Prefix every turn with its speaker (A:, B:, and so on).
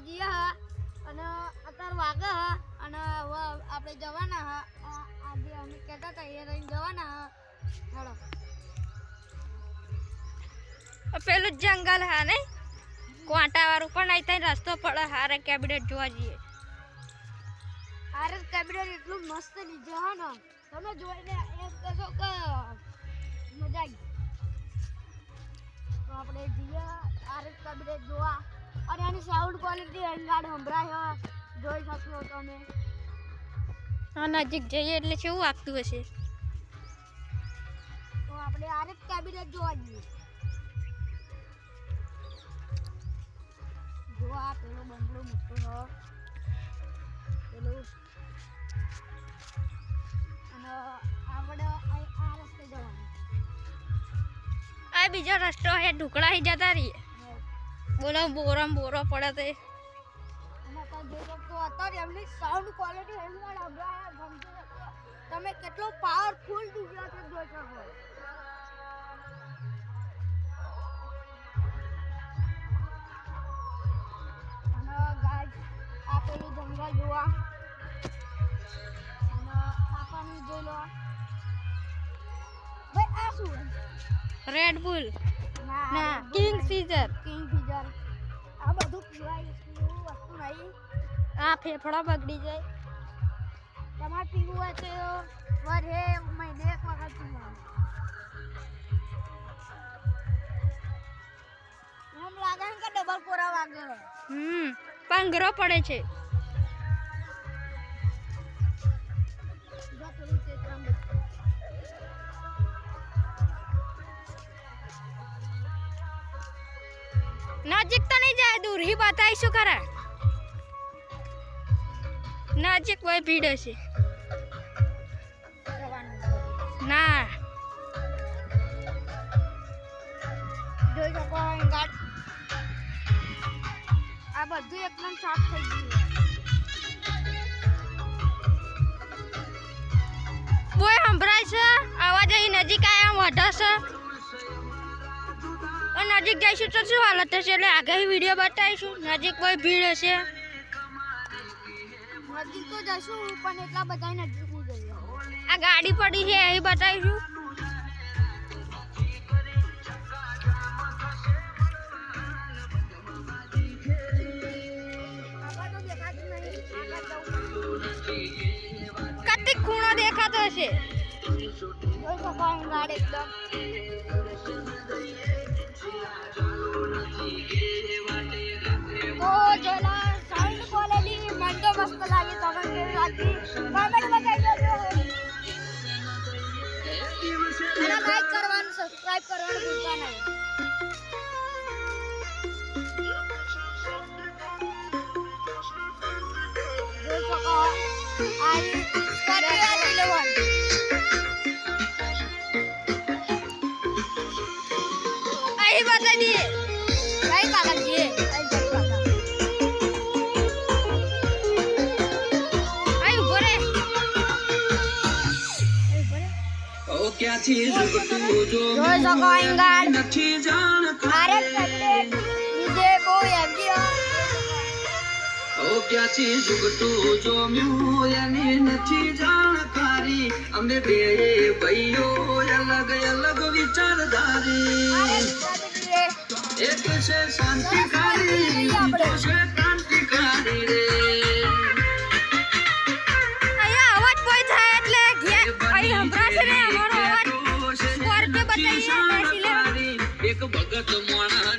A: જઈએ હા અને અત્યારે વાગે હા અને હવે આપણે જવાના હા આજે અમે કહેતા હતા એ રહીને જવાના હા હેડો
B: પેલું જંગલ હા ને કોંટા વાળું પણ અહીં ત્યાં રસ્તો પડે હારે કેબિનેટ જોવા જઈએ.
A: આરએસ કેબિનેટ એટલું મસ્ત લીધું હા ને તમે જોઈને એમ કહેશો કે મજા આવી. તો આપણે જઈએ આરએસ કેબિનેટ જોવા અને એની સાઉન્ડ ક્વોલિટી અંગાડ સંભળાય જોઈ શકશો તમે.
B: હા નજીક જઈએ એટલે કેવું વાગતું હશે.
A: તો આપણે આરએસ કેબિનેટ જોવા જઈએ. જો આ પેલો બંગલો મોટો હ પેલું અને આપણે આ રસ્તે જવાનું.
B: આ બીજો રસ્તો હે ઢુકડા હી જતા રહીએ. બોલો બોરો પડે તે
A: અને તમે જોઈ શકો અત્યારે એમની સાઉન્ડ ક્વોલિટી હેલ્મેટ સંભળાય સમજી શકો તમે કેટલો પાવરફુલ ડીજે છે જોઈ શકો. અને ગાઈસ આ પેલું જંગલ જોવા અને આ પણ જોઈ લો ભાઈ આ શું
B: રેડ બુલ ના
A: Red Bull
B: કિંગ
A: નહીં.
B: સીઝર
A: કિંગ ફીજર આ બધું પીવાય એવું વસ્તુ નહીં.
B: આ ફેફડા બગડી જાય.
A: તમારે પીવું હોય તો વરસે મહિને એક વખત પીવાનું. એમ લાગે છે કે ડબલ કોરા વાગે.
B: પાંગરો પડે છે.
A: જો પેલું ચેતરામ બચ્ચું.
B: નજીક તો નહીં જાય દૂર હી બતાવીશું ખરા. નજીક કોઈ ભીડ હશે ના
A: જોઈ શકો ગાડ આ બધું એકદમ સાફ થઈ ગયું.
B: કોઈ સંભળાય છે અવાજ અહીં નજીક આવ્યા મોઢા છે નજીક જઈશું તો શું હાલત હશે એટલે આગળ વિડીયો બતાવીશું. નજીક કોઈ ભીડ હશે
A: નજીક તો જશું પણ એટલા બધા નજીક નહીં જઈએ.
B: આ ગાડી પડી છે અહીં બતાવીશું.
A: આગળ તો દેખાતું નહીં આગળ જવું પડશે.
B: કતિક ખૂણો દેખાતો હશે.
A: જોઈ શકો ગાડ એકદમ તો જોલા સાઉન્ડ ક્વોલિટી મને તો મસ્ત લાગી તમને કેવી લાગી કમેન્ટમાં કહી દેજો અને લાઈક કરવાનું સબસ્ક્રાઇબ કરવાનું ભૂલતા નહીં. જોઈ શકો આ સ્કોર્પિયો લીલો
B: અહીં બતાવી દઈએ
A: કઈ કાગળ છે
B: અહીં ઉભો રે.
A: જોઈ શકો અંગાડ આરએસ કેબિનેટ નીચે બહુ એમજી
C: ક્યાંથી જુગતું જોમ્યું એની નથી જાણકારી અમે બે ભાઈઓ અલગ અલગ વિચારધારી એક છે શાંતિકારી બીજો છે ક્રાંતિકારી રે
B: અહીંયા અવાજ કોઈ થાય એટલે ઘેર અહીં સંભળાશે ને અમારો અવાજ સ્કોર્પિયો બતાવીએ બેસી લે.
C: એક ભગત મોણા